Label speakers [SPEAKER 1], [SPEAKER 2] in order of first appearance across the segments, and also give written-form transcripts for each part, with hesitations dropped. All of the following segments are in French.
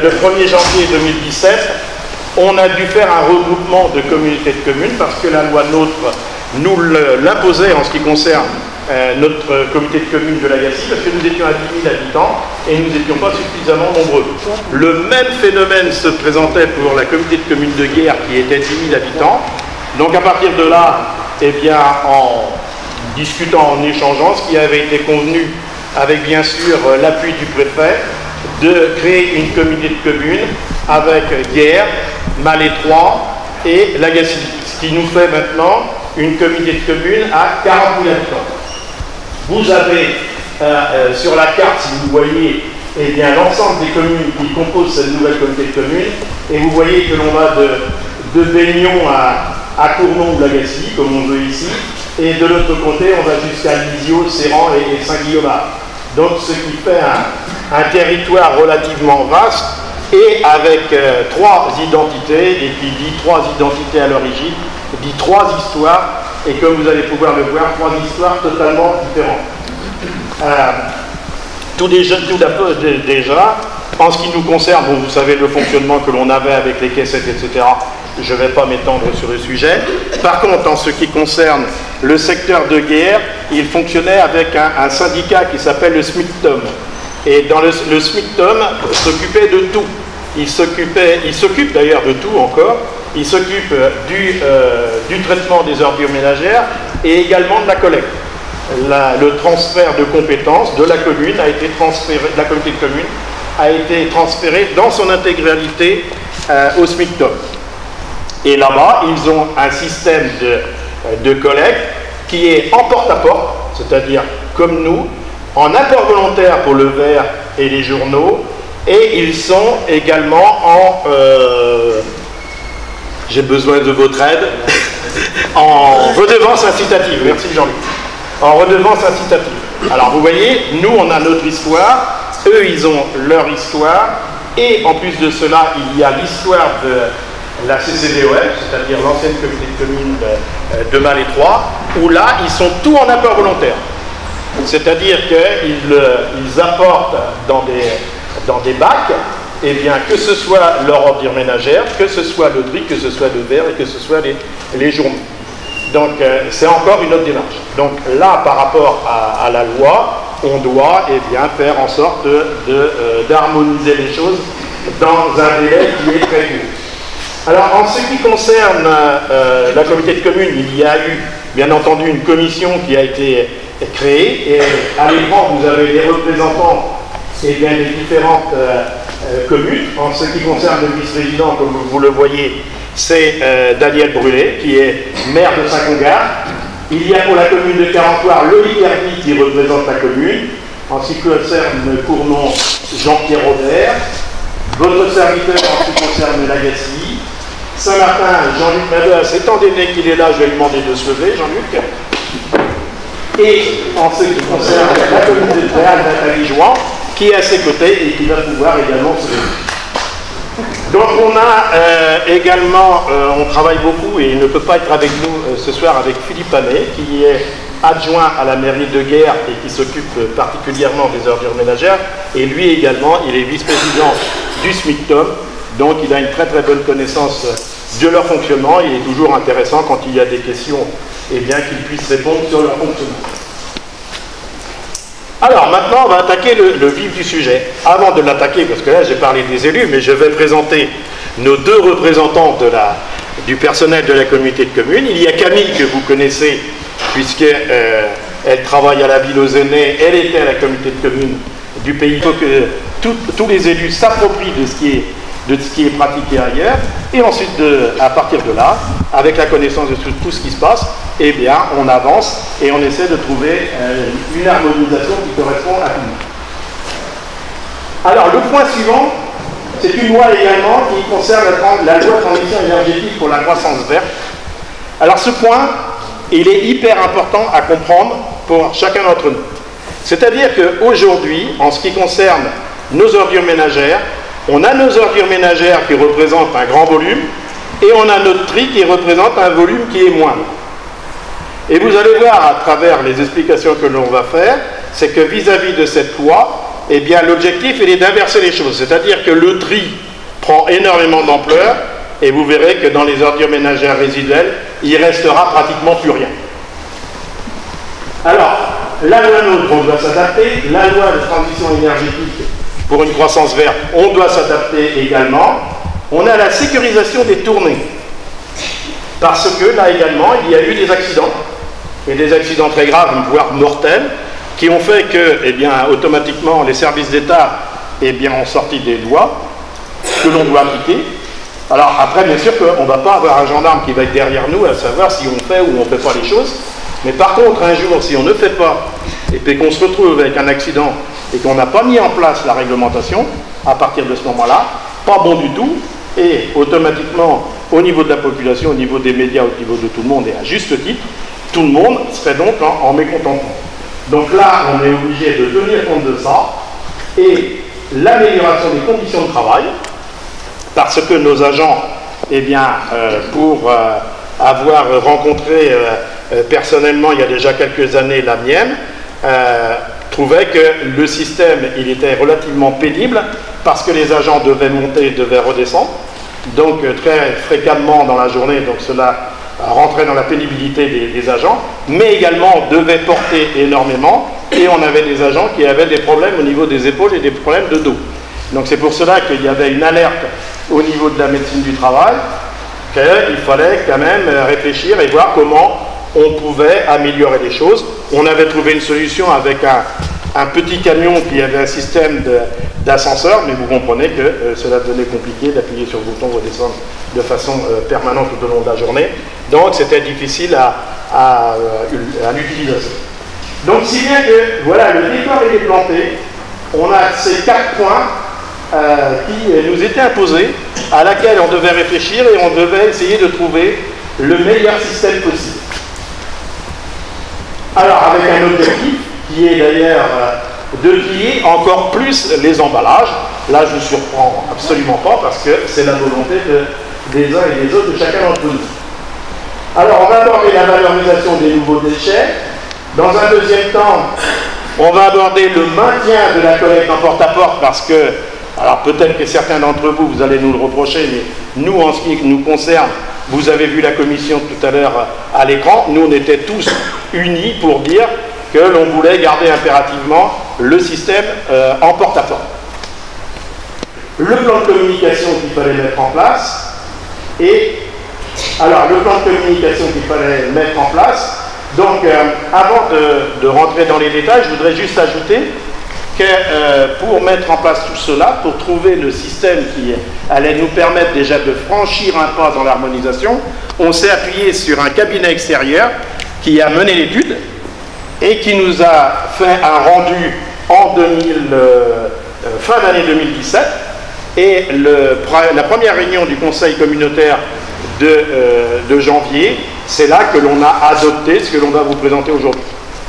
[SPEAKER 1] le 1er janvier 2017, on a dû faire un regroupement de communautés de communes parce que la loi NOTRe nous l'imposait en ce qui concerne notre comité de communes de l'Agassi, parce que nous étions à 10 000 habitants et nous n'étions pas suffisamment nombreux. Le même phénomène se présentait pour la communauté de communes de Guerre qui était 10 000 habitants. Donc à partir de là, eh bien, en discutant, en échangeant, ce qui avait été convenu avec bien sûr l'appui du préfet, de créer une communauté de communes avec Guerre, Malétroit et l'Agassi, ce qui nous fait maintenant une communauté de communes à 40 000 habitants. Vous avez sur la carte, si vous voyez, eh bien, l'ensemble des communes qui composent cette nouvelle communauté de communes, et vous voyez que l'on va de Baignon à Cournon ou l'Agassi, comme on veut ici, et de l'autre côté, on va jusqu'à Lisieux, Serran et Saint-Guillaumard. Donc, ce qui fait un territoire relativement vaste, et avec 3 identités, et qui dit 3 identités à l'origine, dit 3 histoires, et comme vous allez pouvoir le voir, 3 histoires totalement différentes. Tout déjà, en ce qui nous concerne, bon, vous savez le fonctionnement que l'on avait avec les caissettes, etc., je ne vais pas m'étendre sur le sujet. Par contre, en ce qui concerne le secteur de Guerre, il fonctionnait avec un syndicat qui s'appelle le SMICTOM. Et dans le SMICTOM s'occupait de tout. Il s'occupe d'ailleurs de tout encore. Il s'occupe du traitement des ordures ménagères et également de la collecte. Le transfert de compétences de la commune a été transféré, de la communauté de communes a été transféré dans son intégralité au SMICTOM. Et là-bas, ils ont un système de collecte qui est en porte-à-porte, c'est-à-dire comme nous, en apport volontaire pour le verre et les journaux, et ils sont également en... j'ai besoin de votre aide, en redevance incitative. Merci Jean-Luc. En redevance incitative. Alors vous voyez, nous on a notre histoire, eux ils ont leur histoire, et en plus de cela, il y a l'histoire de la CCDOM, c'est-à-dire l'ancienne communauté de communes de Malétroit, où là ils sont tous en apport volontaire. C'est-à-dire qu'ils apportent dans des bacs, eh bien, que ce soit leur ordure ménagère, que ce soit le tri, que ce soit le verre et que ce soit les journaux. Donc c'est encore une autre démarche. Donc là, par rapport à la loi, on doit eh bien, faire en sorte d'harmoniser les choses dans un délai qui est très court. Alors en ce qui concerne la communauté de communes, il y a eu bien entendu une commission qui a été créée, et à l'écran vous avez les représentants eh bien, des différentes communes. En ce qui concerne le vice-président, comme vous le voyez, c'est Daniel Brûlé, qui est maire de Saint-Congar. Il y a pour la commune de Carentoire Loïc Herby qui représente la commune. En ce qui concerne Cournon, Jean-Pierre Robert. Votre serviteur en ce qui concerne l'Agassi. Saint-Martin, Jean-Luc Madeus, étant donné qu'il est là, je vais lui demander de se lever, Jean-Luc. Et en ce qui concerne la commune de Tréal, Nathalie Jouan, qui est à ses côtés et qui va pouvoir également se lever. Donc on a également, on travaille beaucoup et il ne peut pas être avec nous ce soir avec Philippe Amet, qui est adjoint à la mairie de Guerre et qui s'occupe particulièrement des ordures ménagères. Et lui également, il est vice-président du SMICTOM, donc il a une très très bonne connaissance de leur fonctionnement. Il est toujours intéressant quand il y a des questions, eh bien qu'il puisse répondre sur leur fonctionnement. Alors maintenant on va attaquer le vif du sujet. Avant de l'attaquer, parce que là j'ai parlé des élus, mais je vais présenter nos 2 représentants du personnel de la communauté de communes. Il y a Camille que vous connaissez, puisqu'elle travaille à la ville aux aînés, elle était à la communauté de communes du pays. Il faut que tous les élus s'approprient de ce qui est pratiqué ailleurs, et ensuite, à partir de là, avec la connaissance de tout ce qui se passe, eh bien, on avance et on essaie de trouver une harmonisation qui correspond à tout le monde. Alors, le point suivant, c'est une loi également qui concerne la loi de transition énergétique pour la croissance verte. Alors, ce point, il est hyper important à comprendre pour chacun d'entre nous. C'est-à-dire qu'aujourd'hui, en ce qui concerne nos ordures ménagères, on a nos ordures ménagères qui représentent un grand volume et on a notre tri qui représente un volume qui est moindre. Et vous allez voir à travers les explications que l'on va faire, c'est que vis-à-vis de cette loi, eh bien, l'objectif, il est d'inverser les choses. C'est-à-dire que le tri prend énormément d'ampleur et vous verrez que dans les ordures ménagères résiduelles, il restera pratiquement plus rien. Alors, la loi NOTRe, on doit s'adapter. La loi de transition énergétique pour une croissance verte, on doit s'adapter également. On a la sécurisation des tournées. Parce que là également, il y a eu des accidents, et des accidents très graves, voire mortels, qui ont fait que, eh bien, automatiquement, les services d'État, eh bien, ont sorti des lois que l'on doit appliquer. Alors après, bien sûr qu'on ne va pas avoir un gendarme qui va être derrière nous à savoir si on fait ou on ne fait pas les choses. Mais par contre, un jour, si on ne fait pas, et puis qu'on se retrouve avec un accident et qu'on n'a pas mis en place la réglementation, à partir de ce moment-là, pas bon du tout, et automatiquement, au niveau de la population, au niveau des médias, au niveau de tout le monde, et à juste titre, tout le monde serait donc en mécontentement. Donc là, on est obligé de tenir compte de ça, et l'amélioration des conditions de travail, parce que nos agents, eh bien, pour avoir rencontré personnellement, il y a déjà quelques années, la mienne, trouvaient que le système, il était relativement pénible, parce que les agents devaient monter, devaient redescendre, donc très fréquemment dans la journée, donc cela rentrait dans la pénibilité des agents, mais également devaient porter énormément, et on avait des agents qui avaient des problèmes au niveau des épaules et des problèmes de dos. Donc c'est pour cela qu'il y avait une alerte au niveau de la médecine du travail, qu'il fallait quand même réfléchir et voir comment on pouvait améliorer les choses. On avait trouvé une solution avec un petit camion qui avait un système d'ascenseur, mais vous comprenez que cela devenait compliqué d'appuyer sur le bouton redescendre de façon permanente tout au long de la journée. Donc c'était difficile à l'utilisation. Donc si bien que voilà, le territoire est planté, on a ces 4 points qui nous étaient imposés, à laquelle on devait réfléchir et on devait essayer de trouver le meilleur système possible. Alors avec un objectif qui est d'ailleurs de trier encore plus les emballages. Là je ne surprends absolument pas parce que c'est la volonté des uns et des autres, de chacun d'entre nous. Alors on va aborder la valorisation des nouveaux déchets. Dans un deuxième temps, on va aborder le maintien de la collecte en porte-à-porte parce que, alors peut-être que certains d'entre vous, vous allez nous le reprocher, mais nous, en ce qui nous concerne, vous avez vu la commission tout à l'heure à l'écran, nous on était tous unis pour dire que l'on voulait garder impérativement le système en porte-à-porte. Le plan de communication qu'il fallait mettre en place, et alors le plan de communication qu'il fallait mettre en place, donc avant de rentrer dans les détails, je voudrais juste ajouter que pour mettre en place tout cela, pour trouver le système qui allait nous permettre déjà de franchir un pas dans l'harmonisation, on s'est appuyé sur un cabinet extérieur qui a mené l'étude et qui nous a fait un rendu en fin d'année 2017. Et la première réunion du conseil communautaire de janvier, c'est là que l'on a adopté ce que l'on va vous présenter aujourd'hui.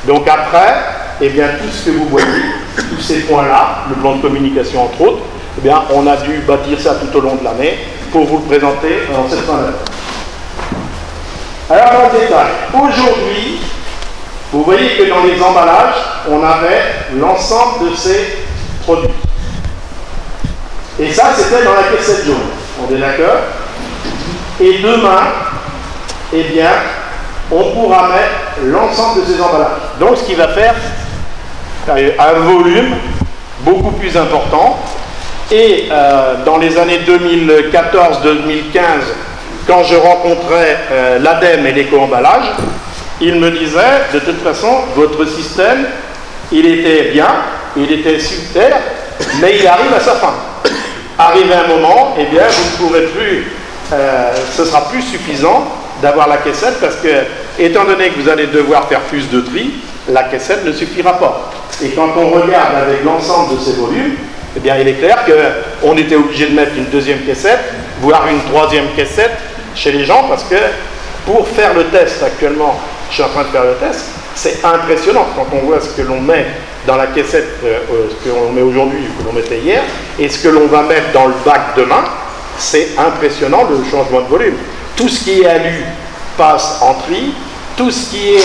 [SPEAKER 1] Donc après, eh bien, tout ce que vous voyez, tous ces points-là, le plan de communication entre autres, eh bien, on a dû bâtir ça tout au long de l'année pour vous le présenter en cette fin d'année. Alors dans le détail, aujourd'hui, vous voyez que dans les emballages, on avait l'ensemble de ces produits. Et ça, c'était dans la caissette jaune. On est d'accord? Et demain, eh bien, on pourra mettre l'ensemble de ces emballages. Donc, ce qui va faire un volume beaucoup plus important. Et dans les années 2014-2015, quand je rencontrais l'ADEME et l'éco-emballage, ils me disaient, de toute façon, votre système, il était bien, il était super, mais il arrive à sa fin. Arrivé un moment, eh bien, vous ne pourrez plus, ce sera plus suffisant d'avoir la caissette parce que, étant donné que vous allez devoir faire plus de tri, la caissette ne suffira pas. Et quand on regarde avec l'ensemble de ces volumes, eh bien, il est clair qu'on était obligé de mettre une deuxième caissette, voire une troisième caissette chez les gens parce que pour faire le test actuellement, je suis en train de faire le test, c'est impressionnant quand on voit ce que l'on met dans la caissette, ce que l'on met aujourd'hui, ce que l'on mettait hier, et ce que l'on va mettre dans le bac demain, c'est impressionnant le changement de volume. Tout ce qui est alu passe en tri, tout ce qui est,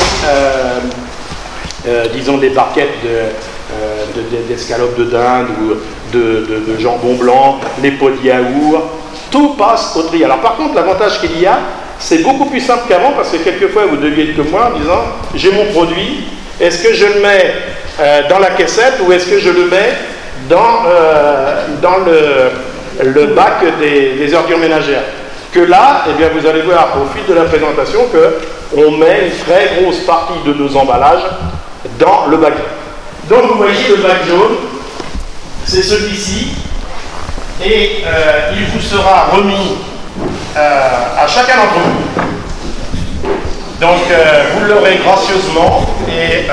[SPEAKER 1] disons, des barquettes d'escalopes de dinde ou de jambon blanc, les pots de yaourt, tout passe au tri. Alors par contre, l'avantage qu'il y a, c'est beaucoup plus simple qu'avant, parce que quelquefois vous deviez être comme moi en disant, j'ai mon produit, est-ce que je le mets dans la caissette ou est-ce que je le mets dans le bac des ordures ménagères? Que là, eh bien, vous allez voir au fil de la présentation qu'on met une très grosse partie de nos emballages dans le bac. Donc vous voyez le bac jaune, c'est celui-ci, et il vous sera remis à chacun d'entre vous. Donc vous l'aurez gracieusement, et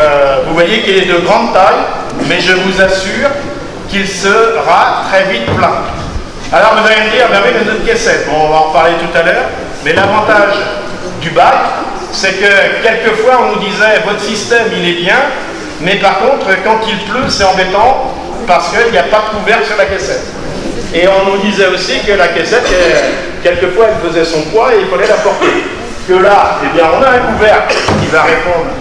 [SPEAKER 1] vous voyez qu'il est de grande taille, mais je vous assure qu'il sera très vite plein. Alors vous allez me dire, ben oui, mais notre caissette, bon, on va en parler tout à l'heure, mais l'avantage du bac, c'est que quelquefois on nous disait, votre système il est bien, mais par contre quand il pleut c'est embêtant, parce qu'il n'y a pas de couvercle sur la caissette. Et on nous disait aussi que la caissette, quelquefois elle faisait son poids et il fallait la porter. Que là, eh bien on a un couvercle qui va répondre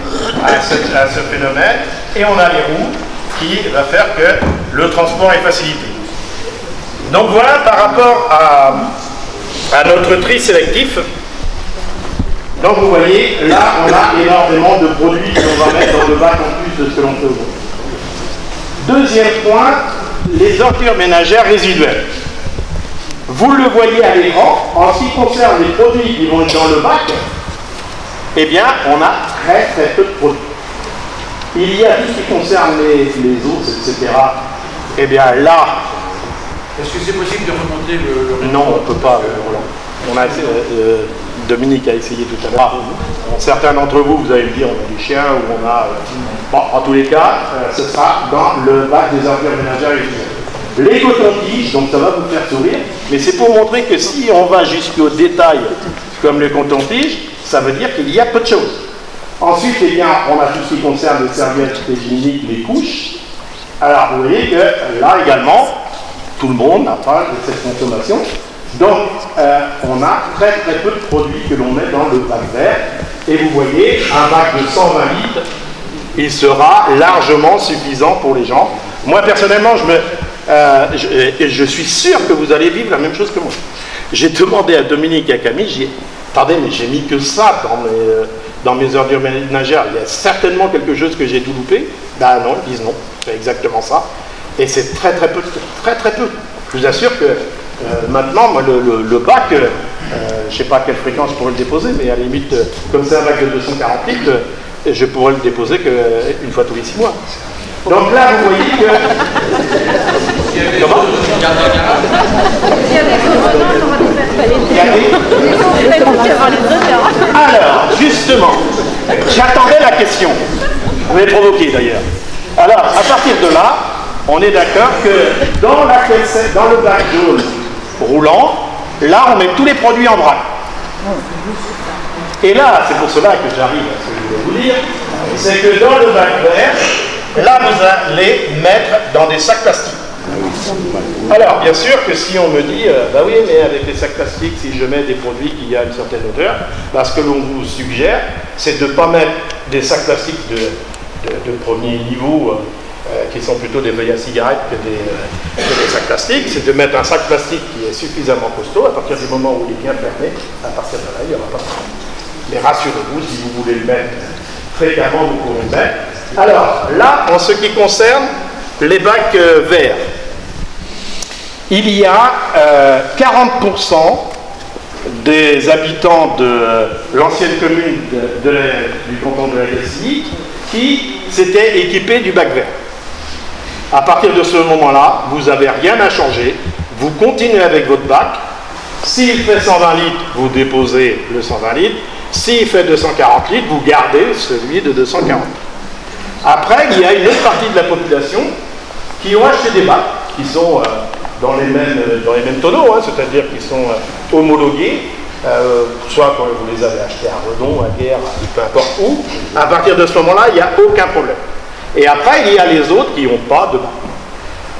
[SPEAKER 1] à ce phénomène, et on a les roues qui va faire que le transport est facilité. Donc voilà par rapport à notre tri sélectif. Donc vous voyez, là on a énormément de produits qu'on va mettre dans le bac en plus de ce que l'on peut voir. Deuxième point, les ordures ménagères résiduelles. Vous le voyez à l'écran, en ce qui concerne les produits qui vont être dans le bac, eh bien on a très très peu de produits. Il y a tout ce qui concerne les os, etc. Eh bien là,
[SPEAKER 2] est-ce que c'est possible de remonter le...
[SPEAKER 1] Non, on ne peut pas, Roland. On a, Dominique a essayé tout à l'heure. Certains d'entre vous, vous allez me dire, on a des chiens ou on a... Bon, en tous les cas, ce sera dans le bac des ordures ménagères et les cotons-tiges, donc ça va vous faire sourire, mais c'est pour montrer que si on va jusqu'au détail, comme les cotons-tiges, ça veut dire qu'il y a peu de choses. Ensuite, eh bien, on a tout ce qui concerne les serviettes hygiéniques, les couches. Alors, vous voyez que là également, tout le monde n'a pas de cette consommation. Donc, on a très très peu de produits que l'on met dans le bac vert. Et vous voyez, un bac de 120 litres, il sera largement suffisant pour les gens. Moi, personnellement, je suis sûr que vous allez vivre la même chose que moi. J'ai demandé à Dominique et à Camille, j'ai dit, attendez, mais j'ai mis que ça dans mes ordures ménagères. Il y a certainement quelque chose que j'ai tout loupé. Ben non, ils disent non, c'est exactement ça. Et c'est très très peu, très très peu. Je vous assure que maintenant, moi, le bac, je ne sais pas à quelle fréquence je pourrais le déposer, mais à la limite, comme c'est un bac de 240 litres, je pourrais le déposer qu'une fois tous les 6 mois. Donc là, vous voyez que... Comment ? Alors, justement, j'attendais la question. Vous m'avez provoqué d'ailleurs. Alors, à partir de là, on est d'accord que dans le bac jaune roulant, là, on met tous les produits en vrac. Et là, c'est pour cela que j'arrive à ce que je voulais vous dire, c'est que dans le bac vert, là, vous allez mettre dans des sacs plastiques. Alors, bien sûr que si on me dit, bah oui, mais avec les sacs plastiques, si je mets des produits qui a une certaine odeur, bah, ce que l'on vous suggère, c'est de ne pas mettre des sacs plastiques de premier niveau, qui sont plutôt des feuilles à cigarettes que des sacs plastiques, c'est de mettre un sac plastique qui est suffisamment costaud. À partir du moment où il est bien fermé, à partir de là, il n'y aura pas de problème. Mais rassurez-vous, si vous voulez le mettre fréquemment, vous pouvez le mettre. Alors, là, en ce qui concerne les bacs verts, il y a 40% des habitants de l'ancienne commune du canton de la Gacilly qui s'étaient équipés du bac vert. À partir de ce moment-là, vous n'avez rien à changer, vous continuez avec votre bac. S'il fait 120 litres, vous déposez le 120 litres. S'il fait 240 litres, vous gardez celui de 240. Après, il y a une autre partie de la population qui ont acheté des bacs qui sont dans les mêmes tonneaux, hein, c'est-à-dire qui sont homologués, soit quand vous les avez achetés à Redon, à Guerre, peu importe où. À partir de ce moment-là, il n'y a aucun problème. Et après, il y a les autres qui n'ont pas de bac.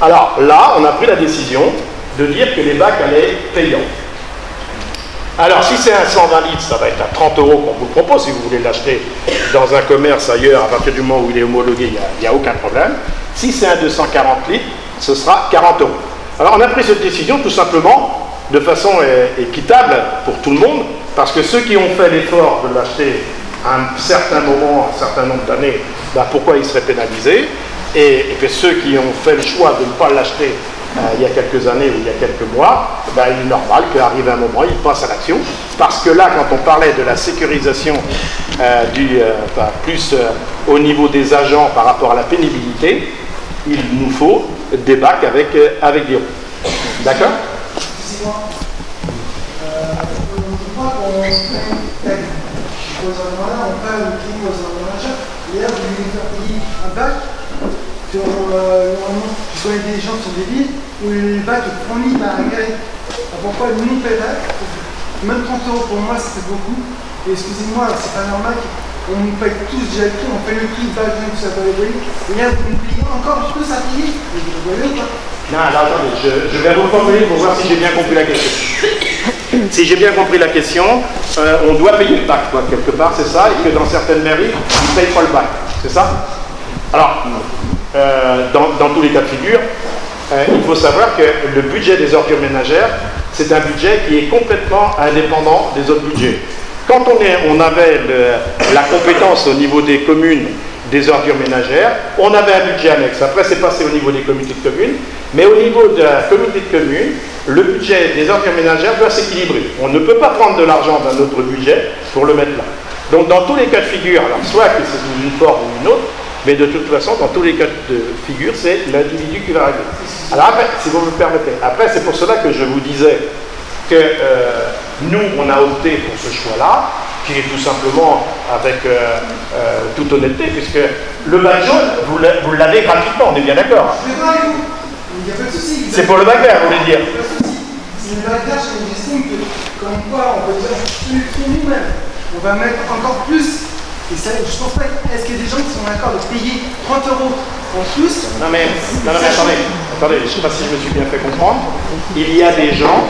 [SPEAKER 1] Alors là, on a pris la décision de dire que les bacs allaient être payants. Alors, si c'est un 120 litres, ça va être à 30 € qu'on vous propose. Si vous voulez l'acheter dans un commerce ailleurs, à partir du moment où il est homologué, il n'y a aucun problème. Si c'est un 240 litres, ce sera 40 €. Alors on a pris cette décision tout simplement de façon équitable pour tout le monde, parce que ceux qui ont fait l'effort de l'acheter à un certain moment, un certain nombre d'années, ben pourquoi ils seraient pénalisés, et puis ceux qui ont fait le choix de ne pas l'acheter il y a quelques années ou il y a quelques mois, ben il est normal qu'arrive un moment, ils passent à l'action, parce que là, quand on parlait de la sécurisation plus au niveau des agents par rapport à la pénibilité, il nous faut des bacs avec des roues. D'accord?
[SPEAKER 3] Excusez-moi. Je crois qu'on fait une tag aux endroits-là, on parle de prix aux endroits-là. Et là, vous voulez faire payer un bac sur, normalement, je connais des gens sur des villes où le bac est fourni par un gars. Pourquoi nous on paie bac? Même 30 € pour moi, c'était beaucoup. Et excusez-moi, c'est pas normal qu'on nous paye tous déjà le prix, on paye le prix, bac, même si ça peut aller. Et là, vous nous payez encore plus à payer. Vous voyez ou pas?
[SPEAKER 1] Non, alors attendez, je vais reformuler pour voir si j'ai bien compris la question. Si j'ai bien compris la question, on doit payer le bac, quoi, quelque part, c'est ça, et que dans certaines mairies, ils ne payent pas le bac, c'est ça? Alors, dans tous les cas de figure, il faut savoir que le budget des ordures ménagères, c'est un budget qui est complètement indépendant des autres budgets. Quand on avait la compétence au niveau des communes des ordures ménagères, on avait un budget annexe. Après, c'est passé au niveau des communautés de communes, mais au niveau de la communauté de communes, le budget des ordures ménagères doit s'équilibrer. On ne peut pas prendre de l'argent d'un autre budget pour le mettre là. Donc, dans tous les cas de figure, alors soit que c'est sous une forme ou une autre, mais de toute façon, dans tous les cas de figure, c'est l'individu qui va régler. Alors après, si vous me permettez, après, c'est pour cela que je vous disais que nous, on a opté pour ce choix-là, qui est tout simplement avec toute honnêteté, puisque le bac jaune, vous l'avez gratuitement, on est bien d'accord.
[SPEAKER 3] Je vais voir avec vous. Il n'y a pas de souci.
[SPEAKER 1] C'est pour le bac vert, vous voulez dire?
[SPEAKER 3] Il n'y a pas de souci. C'est le bac vert, j'estime que, comme quoi, on peut dire nous-mêmes. On va mettre encore plus. Et ça, je pense pas. Est-ce qu'il y a des gens qui sont d'accord de payer 30 € en plus?
[SPEAKER 1] Non mais attendez, je ne sais pas si je me suis bien fait comprendre. Il y a des gens,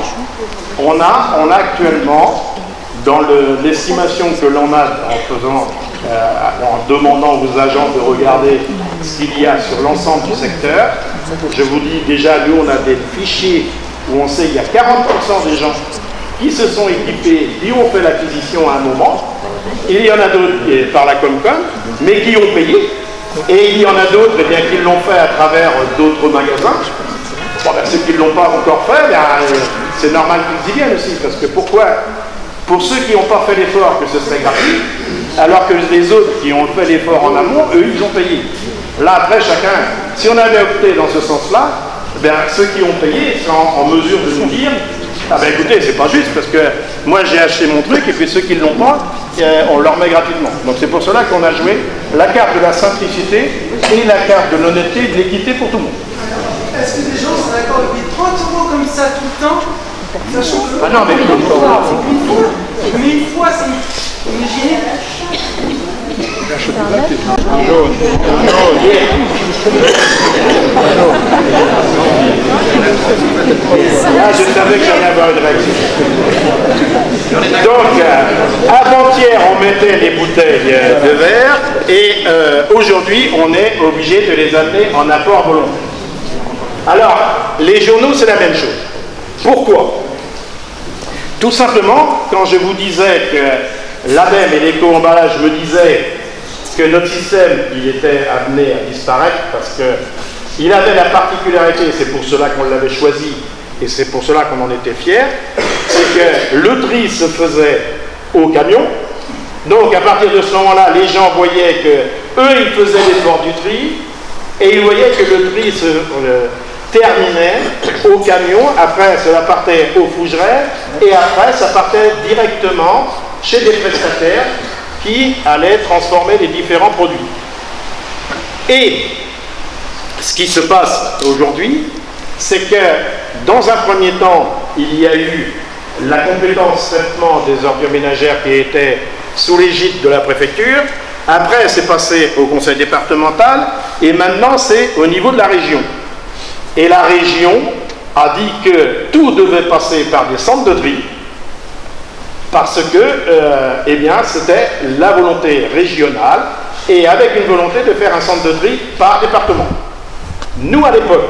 [SPEAKER 1] on a actuellement, dans l'estimation que l'on a en demandant aux agents de regarder ce qu'il y a sur l'ensemble du secteur, je vous dis déjà, nous on a des fichiers où on sait qu'il y a 40% des gens qui se sont équipés, qui ont fait l'acquisition à un moment. Il y en a d'autres par la Comcom, mais qui ont payé. Et il y en a d'autres qui l'ont fait à travers d'autres magasins. Bon, ceux qui ne l'ont pas encore fait, c'est normal qu'ils y viennent aussi. Parce que pourquoi? Pour ceux qui n'ont pas fait l'effort, que ce serait gratuit, alors que les autres qui ont fait l'effort en amont, eux, ils ont payé. Là, après, chacun, si on avait opté dans ce sens-là, ceux qui ont payé sont en mesure de nous dire: ah ben écoutez, c'est pas juste, parce que moi j'ai acheté mon truc, et puis ceux qui ne l'ont pas, on leur met gratuitement. Donc c'est pour cela qu'on a joué la carte de la simplicité et la carte de l'honnêteté et de l'équité pour tout le monde.
[SPEAKER 3] Est-ce que des gens sont d'accord de payer 30 € comme ça tout le temps, sachant que...
[SPEAKER 1] Ah non, mais
[SPEAKER 3] une fois, c'est... Imaginez...
[SPEAKER 1] Ah, je savais que j'allais avoir une réaction. Donc, avant-hier, on mettait les bouteilles de verre, et aujourd'hui, on est obligé de les amener en apport volontaire. Alors, les journaux, c'est la même chose. Pourquoi? Tout simplement, quand je vous disais que l'ADEME et l'éco-emballage me disaient que notre système, il était amené à disparaître, parce qu'il avait la particularité, et c'est pour cela qu'on l'avait choisi, et c'est pour cela qu'on en était fiers, c'est que le tri se faisait au camion. Donc à partir de ce moment-là, les gens voyaient que eux, ils faisaient l'effort du tri, et ils voyaient que le tri se terminait au camion. Après, cela partait au fougeraire, et après, ça partait directement chez des prestataires qui allaient transformer les différents produits. Et ce qui se passe aujourd'hui, c'est que dans un premier temps, il y a eu la compétence traitement des ordures ménagères qui était sous l'égide de la préfecture. Après, c'est passé au conseil départemental, et maintenant c'est au niveau de la région. Et la région a dit que tout devait passer par des centres de tri, parce que eh bien, c'était la volonté régionale, et avec une volonté de faire un centre de tri par département. Nous, à l'époque,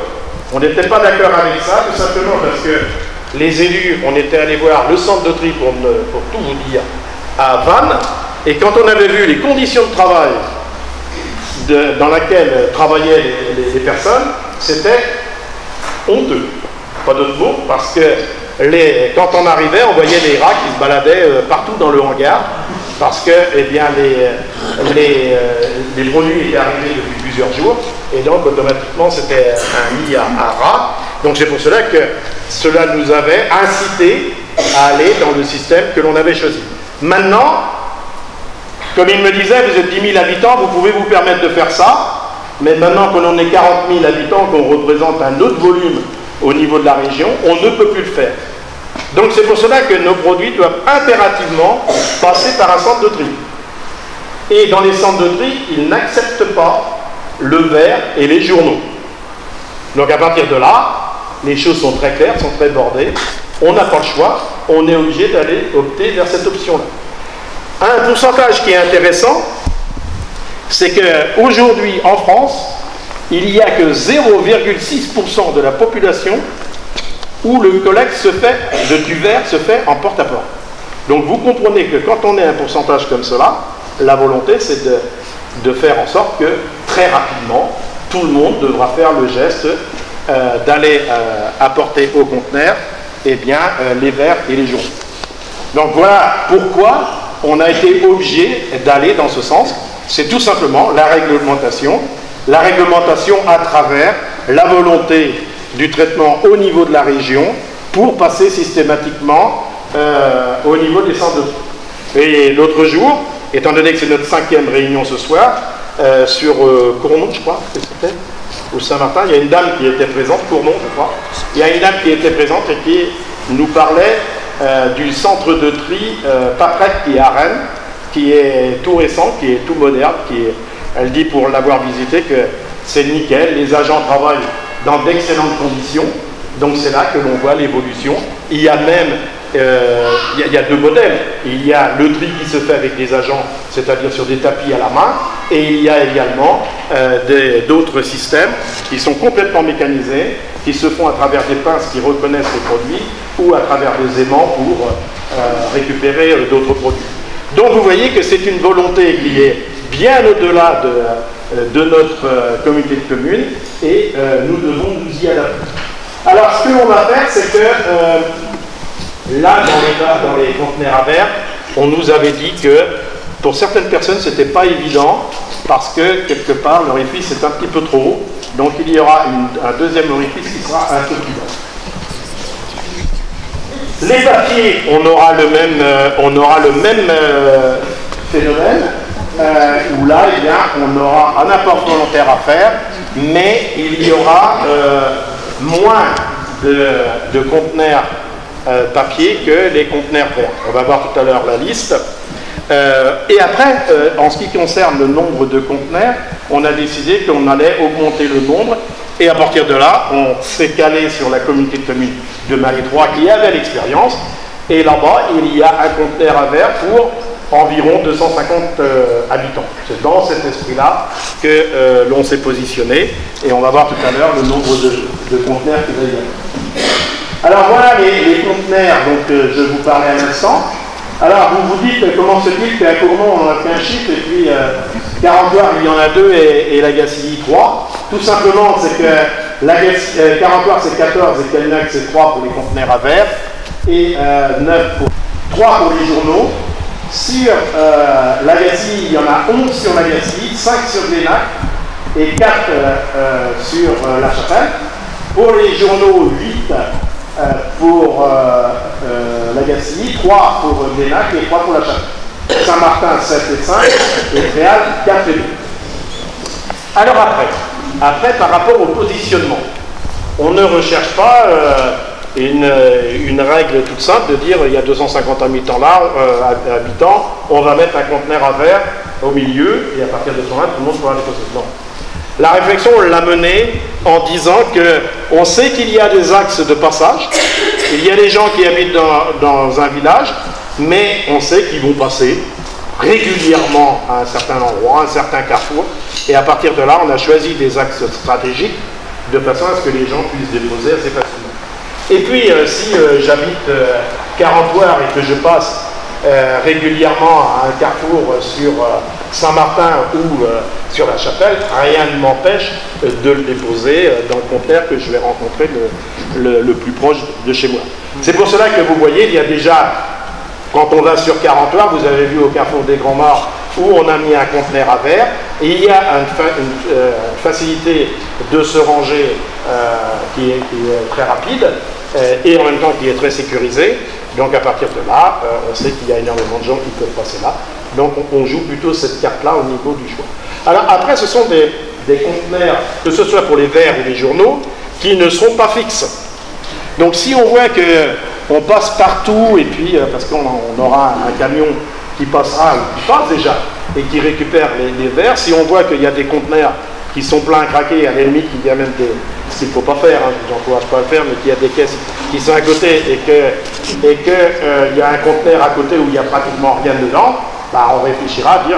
[SPEAKER 1] on n'était pas d'accord avec ça, tout simplement parce que les élus, on était allé voir le centre de tri, pour tout vous dire, à Vannes, et quand on avait vu les conditions de travail dans lesquelles travaillaient les personnes, c'était honteux. Pas d'autre mot, parce que quand on arrivait, on voyait les rats qui se baladaient partout dans le hangar, parce que eh bien, les produits étaient arrivés depuis plusieurs jours, et donc automatiquement c'était un nid à rats. Donc c'est pour cela que cela nous avait incité à aller dans le système que l'on avait choisi. Maintenant, comme il me disait, vous êtes 10 000 habitants, vous pouvez vous permettre de faire ça, mais maintenant que l'on est 40 000 habitants, qu'on représente un autre volume au niveau de la région, on ne peut plus le faire. Donc c'est pour cela que nos produits doivent impérativement passer par un centre de tri. Et dans les centres de tri, ils n'acceptent pas le verre et les journaux. Donc à partir de là, les choses sont très claires, sont très bordées. On n'a pas le choix, on est obligé d'aller opter vers cette option-là. Un pourcentage qui est intéressant, c'est qu'aujourd'hui en France, il n'y a que 0,6% de la population où le collecte du verre se fait en porte-à-porte. Donc vous comprenez que quand on est un pourcentage comme cela, la volonté c'est de faire en sorte que très rapidement, tout le monde devra faire le geste d'aller apporter au conteneur les verres et les journaux. Donc voilà pourquoi on a été obligé d'aller dans ce sens. C'est tout simplement la réglementation à travers la volonté du traitement au niveau de la région pour passer systématiquement au niveau des centres de tri. Et l'autre jour, étant donné que c'est notre 5e réunion ce soir, sur Cournon, je crois, que c'était, ou Saint-Martin, il y a une dame qui était présente, Cournon, je crois, il y a une dame qui était présente et qui nous parlait du centre de tri Paprec qui est à Rennes, qui est tout récent, qui est tout moderne, elle dit pour l'avoir visité que c'est nickel, les agents travaillent dans d'excellentes conditions, donc c'est là que l'on voit l'évolution. Il y a même il y a 2 modèles. Il y a le tri qui se fait avec des agents, c'est-à-dire sur des tapis à la main, et il y a également d'autres systèmes qui sont complètement mécanisés, qui se font à travers des pinces qui reconnaissent les produits ou à travers des aimants pour récupérer d'autres produits. Donc vous voyez que c'est une volonté qui est bien au-delà de notre communauté de communes et nous devons nous y adapter. Alors ce que l'on va faire, c'est que là, dans les conteneurs à verre, on nous avait dit que pour certaines personnes, ce n'était pas évident parce que quelque part, l'orifice est un petit peu trop haut. Donc il y aura un deuxième orifice qui sera un peu plus bas. Les papiers, on aura le même phénomène, où là, eh bien, on aura un apport volontaire à faire, mais il y aura moins de conteneurs papier que les conteneurs verts. On va voir tout à l'heure la liste. Et après, en ce qui concerne le nombre de conteneurs, on a décidé qu'on allait augmenter le nombre. Et à partir de là, on s'est calé sur la communauté de communes de Malétroit qui avait l'expérience. Et là-bas, il y a un conteneur à verre pour environ 250 habitants. C'est dans cet esprit-là que l'on s'est positionné. Et on va voir tout à l'heure le nombre de conteneurs qu'il y a. Alors voilà les conteneurs dont je vous parlais à l'instant. Alors vous vous dites comment se dit qu'à Cournon on n'a qu'un chiffre et puis Carentoire il y en a 2 et Lagacilly 3. Tout simplement c'est que Carentoire c'est 14 et Calnac c'est 3 pour les conteneurs à verre et 3 pour les journaux. Sur Lagacilly il y en a 11 sur Lagacilly, 5 sur Glénac et 4 sur La Chapelle. Pour les journaux 8 pour Lagacilly, 3 pour Glénac et 3 pour La Chapelle. Saint-Martin 7 et 5 et Tréal 4 et 2. Alors après par rapport au positionnement, on ne recherche pas une règle toute simple de dire il y a 250 habitants là, on va mettre un conteneur à verre au milieu et à partir de ce moment-là tout le monde pourra les poser. Non. La réflexion, on l'a menée en disant qu'on sait qu'il y a des axes de passage, il y a des gens qui habitent dans un village, mais on sait qu'ils vont passer régulièrement à un certain endroit, à un certain carrefour, et à partir de là, on a choisi des axes stratégiques de façon à ce que les gens puissent déposer assez facilement. Et puis, si j'habite Carentoire et que je passe régulièrement à un carrefour sur Saint-Martin ou sur la Chapelle, rien ne m'empêche de le déposer dans le conteneur que je vais rencontrer le plus proche de chez moi. C'est pour cela que vous voyez, il y a déjà, quand on va sur Carentoire, vous avez vu au carrefour des Grands Morts, où on a mis un conteneur à verre, et il y a une facilité de se ranger qui est très rapide, et en même temps qui est très sécurisée. Donc à partir de là, on sait qu'il y a énormément de gens qui peuvent passer là. Donc on joue plutôt cette carte-là au niveau du choix. Alors après, ce sont des conteneurs, que ce soit pour les verres ou les journaux, qui ne seront pas fixes. Donc si on voit qu'on passe partout, et puis parce qu'on aura un camion qui passera, ou qui passe déjà, et qui récupère les verres, si on voit qu'il y a des conteneurs qui sont pleins à craquer, à la limite il y a même ce qu'il ne faut pas faire, hein, je ne vous encourage pas à le faire, mais qu'il y a des caisses qui sont à côté et qu'il y a un conteneur à côté où il n'y a pratiquement rien dedans, bah, on réfléchira à dire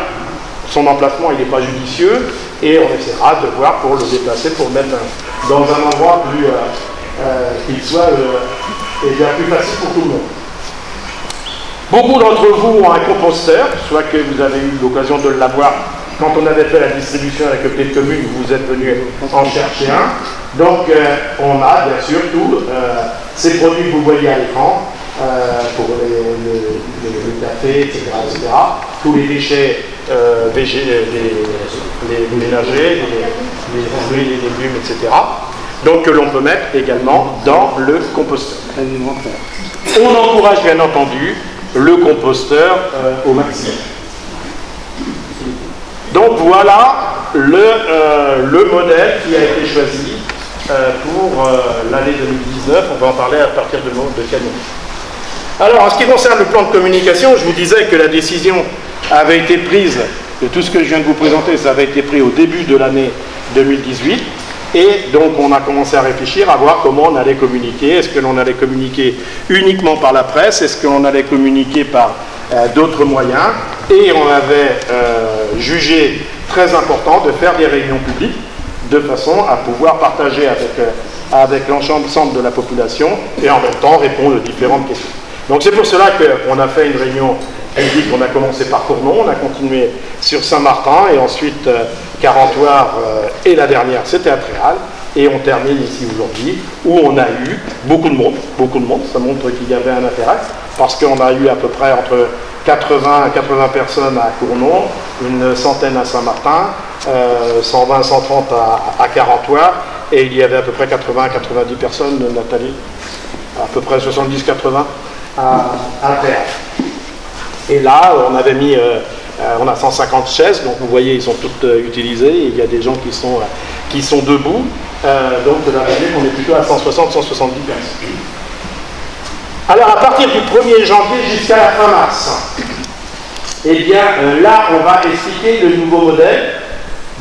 [SPEAKER 1] son emplacement il n'est pas judicieux et on essaiera de voir pour le déplacer, pour le mettre dans un endroit plus qu'il soit bien plus facile pour tout le monde. Beaucoup d'entre vous ont un composteur, soit que vous avez eu l'occasion de l'avoir quand on avait fait la distribution avec le comité de commune, vous êtes venu en chercher un. Donc on a bien sûr tous ces produits que vous voyez à l'écran, pour le café, etc., etc. Tous les déchets les ménagers, les fruits, les légumes, etc. Donc que l'on peut mettre également dans le composteur. On encourage bien entendu le composteur au maximum. Donc voilà le modèle qui a été choisi pour l'année 2019. On va en parler à partir du nombre de camions. Alors en ce qui concerne le plan de communication, je vous disais que la décision avait été prise, de tout ce que je viens de vous présenter, ça avait été pris au début de l'année 2018. Et donc on a commencé à réfléchir à voir comment on allait communiquer. Est-ce que l'on allait communiquer uniquement par la presse? Est-ce qu'on allait communiquer par d'autres moyens? Et on avait jugé très important de faire des réunions publiques de façon à pouvoir partager avec l'ensemble de la population et en même temps répondre aux différentes questions. Donc c'est pour cela qu'on a fait une réunion publique. On a commencé par Cournon, on a continué sur Saint-Martin et ensuite Carentoire et la dernière c'était à Tréal. Et on termine ici aujourd'hui où on a eu beaucoup de monde, ça montre qu'il y avait un intérêt, parce qu'on a eu à peu près entre 80 et 80 personnes à Cournon, une centaine à Saint-Martin, 120, 130 à Carentoire, et il y avait à peu près 80 à 90 personnes, Nathalie, à peu près 70-80 à Tréal. Et là, on avait mis, on a 150 chaises, donc vous voyez, ils sont toutes utilisées, et il y a des gens qui sont debout. Donc de la réunion, on est plutôt à 160-170 personnes. Alors à partir du 1er janvier jusqu'à la fin mars, eh bien là on va expliquer le nouveau modèle.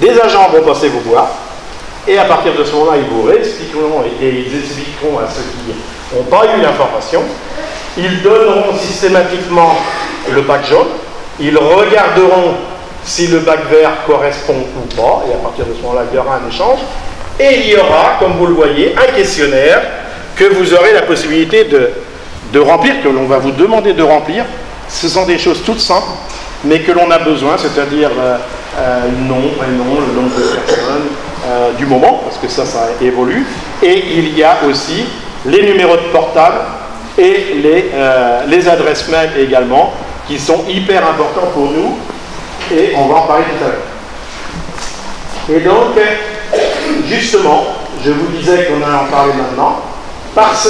[SPEAKER 1] Des agents vont passer vous voir, et à partir de ce moment-là, ils vous réexpliqueront et ils expliqueront à ceux qui n'ont pas eu l'information. Ils donneront systématiquement le bac jaune, ils regarderont si le bac vert correspond ou pas, et à partir de ce moment-là, il y aura un échange. Et il y aura, comme vous le voyez, un questionnaire que vous aurez la possibilité de remplir, que l'on va vous demander de remplir. Ce sont des choses toutes simples, mais que l'on a besoin, c'est-à-dire nom, prénom, le nombre de personnes, du moment, parce que ça évolue. Et il y a aussi les numéros de portable et les adresses mail également, qui sont hyper importants pour nous, et on va en parler tout à l'heure. Et donc, justement, je vous disais qu'on allait en parler maintenant, parce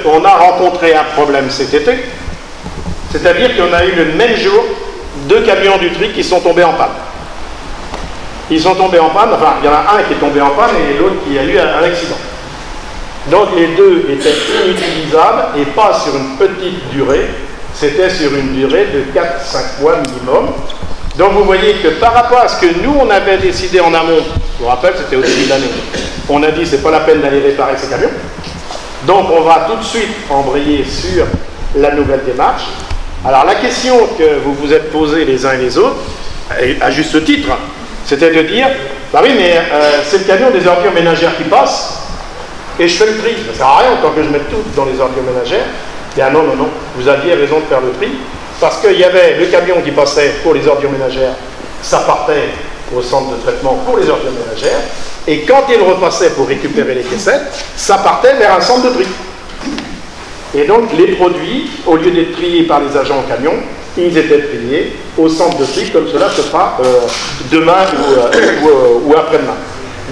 [SPEAKER 1] qu'on a rencontré un problème cet été, c'est-à-dire qu'on a eu le même jour 2 camions du tri qui sont tombés en panne. Ils sont tombés en panne, enfin il y en a un qui est tombé en panne et l'autre qui a eu un accident. Donc les deux étaient inutilisables et pas sur une petite durée, c'était sur une durée de 4-5 mois minimum. Donc vous voyez que par rapport à ce que nous on avait décidé en amont, je vous rappelle c'était au début de l'année, on a dit c'est pas la peine d'aller réparer ces camions. Donc on va tout de suite embrayer sur la nouvelle démarche. Alors la question que vous vous êtes posée les uns et les autres, à juste titre, c'était de dire, bah oui mais c'est le camion des ordures ménagères qui passe, et je fais le tri. Ça ne sert à rien encore que je mette tout dans les ordures ménagères. Bien non, non, non, vous aviez raison de faire le tri, parce qu'il y avait le camion qui passait pour les ordures ménagères, ça partait au centre de traitement pour les ordures ménagères, et quand il repassait pour récupérer les caissettes, ça partait vers un centre de tri. Et donc les produits, au lieu d'être triés par les agents au camion, ils étaient triés au centre de tri, comme cela se fera demain ou après-demain.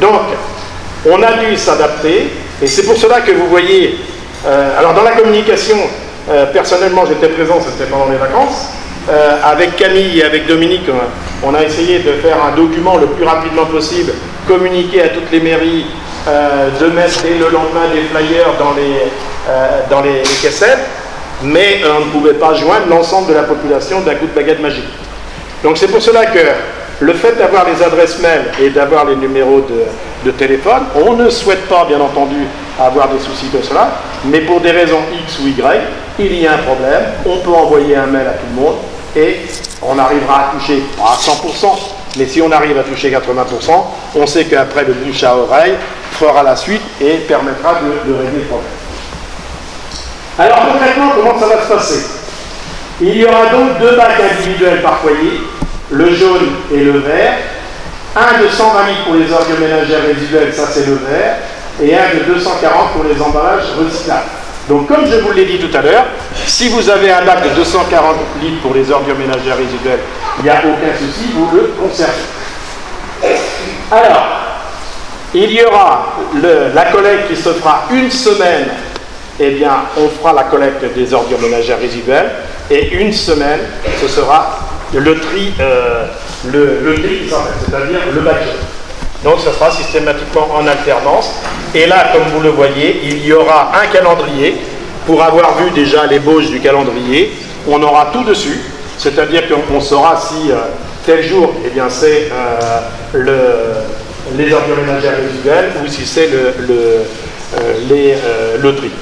[SPEAKER 1] Donc, on a dû s'adapter, et c'est pour cela que vous voyez, alors dans la communication, personnellement j'étais présent, c'était pendant les vacances, avec Camille et avec Dominique, on a essayé de faire un document le plus rapidement possible, communiquer à toutes les mairies, de mettre dès le lendemain des flyers dans les caissettes, mais on ne pouvait pas joindre l'ensemble de la population d'un coup de baguette magique. Donc c'est pour cela que le fait d'avoir les adresses mail et d'avoir les numéros de téléphone, on ne souhaite pas bien entendu avoir des soucis comme cela, mais pour des raisons X ou Y, il y a un problème, on peut envoyer un mail à tout le monde et on arrivera à toucher, pas à 100%, mais si on arrive à toucher 80%, on sait qu'après le bouche à oreille fera la suite et permettra de régler le problème. Alors concrètement, comment ça va se passer? Il y aura donc 2 bacs individuels par foyer, le jaune et le vert, un de 120 litres pour les ordures ménagères résiduelles, ça c'est le vert, et un de 240 pour les emballages recyclables. Donc comme je vous l'ai dit tout à l'heure, si vous avez un bac de 240 litres pour les ordures ménagères résiduelles, il n'y a aucun souci, vous le conservez. Alors, il y aura la collecte qui se fera une semaine, eh bien on fera la collecte des ordures ménagères résiduelles, et une semaine, ce sera le tri, c'est-à-dire le bac jaune. Donc ça sera systématiquement en alternance. Et là, comme vous le voyez, il y aura un calendrier. Pour avoir vu déjà l'ébauche du calendrier, on aura tout dessus. C'est-à-dire qu'on saura si tel jour, eh bien c'est les ordures ménagères résiduelles ou si c'est le tri.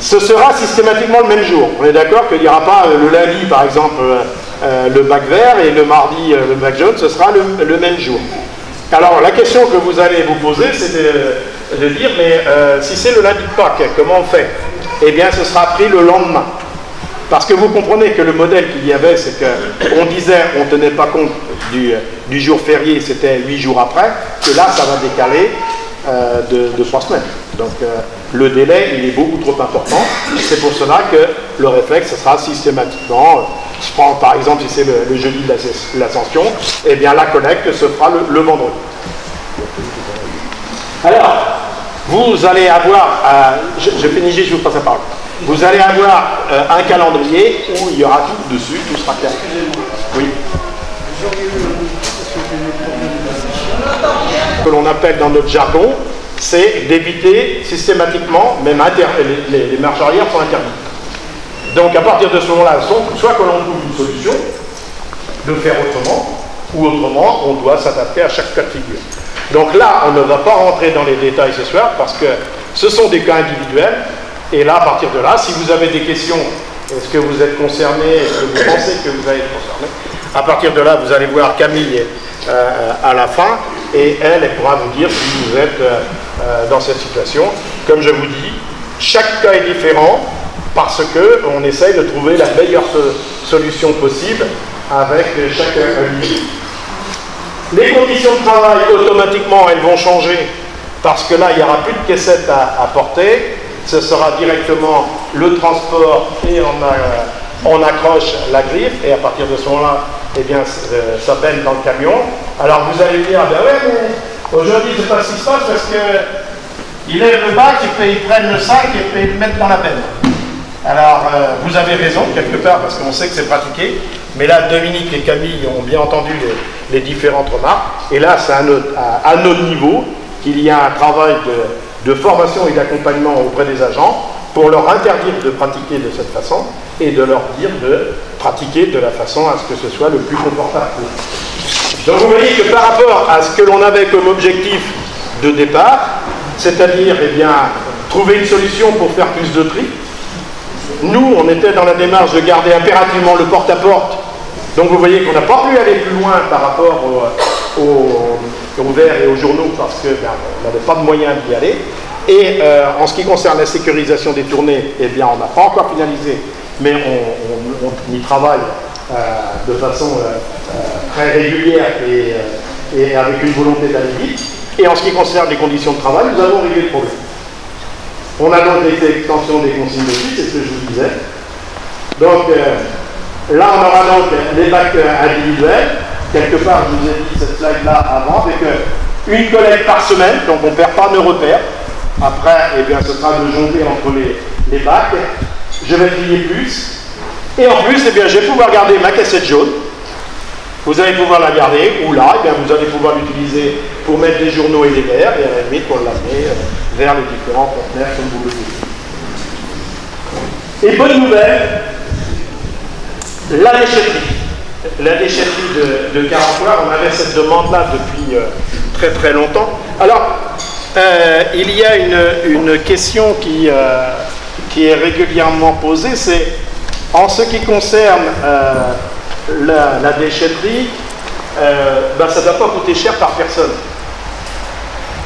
[SPEAKER 1] Ce sera systématiquement le même jour. On est d'accord qu'il n'y aura pas le lundi, par exemple, le bac vert et le mardi, le bac jaune, ce sera le même jour. Alors, la question que vous allez vous poser, c'est de dire, mais si c'est le lundi de Pâques, comment on fait? Eh bien, ce sera pris le lendemain. Parce que vous comprenez que le modèle qu'il y avait, c'est qu'on disait, on ne tenait pas compte du jour férié, c'était 8 jours après, que là, ça va décaler de 3 semaines. Donc, le délai, il est beaucoup trop important. C'est pour cela que le réflexe, ce sera systématiquement... Je prends par exemple, si c'est le jeudi de l'Ascension, eh bien la collecte se fera le vendredi. Alors, vous allez avoir, je finis juste, je vous passe la parole. Vous allez avoir un calendrier où il y aura tout dessus, tout sera clair. Oui. Ce que l'on appelle dans notre jargon, c'est d'éviter systématiquement, même les marches arrière sont interdites. Donc à partir de ce moment-là, soit que l'on trouve une solution de faire autrement, ou autrement, on doit s'adapter à chaque cas de figure. Donc là, on ne va pas rentrer dans les détails ce soir, parce que ce sont des cas individuels, et là, à partir de là, si vous avez des questions, est-ce que vous êtes concerné, est-ce que vous pensez que vous allez être concerné, à partir de là, vous allez voir Camille à la fin, et elle pourra vous dire si vous êtes dans cette situation. Comme je vous dis, chaque cas est différent, parce qu'on essaye de trouver la meilleure solution possible avec chaque individu. Les conditions de travail, automatiquement, elles vont changer, parce que là, il n'y aura plus de caissettes à porter, ce sera directement le transport et on accroche la griffe, et à partir de ce moment-là, eh bien, ça baigne dans le camion. Alors vous allez dire, ben ouais, mais aujourd'hui, c'est pas ce qui se passe, parce qu'ils lèvent le bac, et puis ils prennent le sac, et puis ils le mettent dans la benne. Alors, vous avez raison, quelque part, parce qu'on sait que c'est pratiqué, mais là, Dominique et Camille ont bien entendu les différentes remarques, et là, c'est à notre niveau qu'il y a un travail de formation et d'accompagnement auprès des agents pour leur interdire de pratiquer de cette façon, et de leur dire de pratiquer de la façon à ce que ce soit le plus confortable possible. Donc, vous voyez que par rapport à ce que l'on avait comme objectif de départ, c'est-à-dire, eh bien, trouver une solution pour faire plus de tri, nous, on était dans la démarche de garder impérativement le porte-à-porte. Donc vous voyez qu'on n'a pas pu aller plus loin par rapport aux verts et aux journaux parce qu'on n'avait pas de moyen d'y aller. Et en ce qui concerne la sécurisation des tournées, eh bien, on n'a pas encore finalisé, mais on y travaille de façon très régulière et avec une volonté d'aller vite. Et en ce qui concerne les conditions de travail, nous avons réglé le problème. On a donc l'extension des consignes d'office, c'est ce que je vous disais. Donc là, on aura donc les bacs individuels. Quelque part, je vous ai dit cette slide-là avant, avec une collecte par semaine, donc on ne perd pas nos repères. Après, eh bien, ce sera de jongler entre les bacs. Je vais trier plus. Et en plus, eh bien, je vais pouvoir garder ma cassette jaune. Vous allez pouvoir la garder, ou là, eh bien, vous allez pouvoir l'utiliser pour mettre des journaux et des verres, et à la limite pour l'amener vers les différents conteneurs comme vous le voulez. Et bonne nouvelle, la déchetterie. La déchetterie de Carenfoire, on avait cette demande-là depuis très très longtemps. Alors, il y a une question qui est régulièrement posée, c'est en ce qui concerne la déchetterie, ben, ça ne doit pas coûter cher par personne.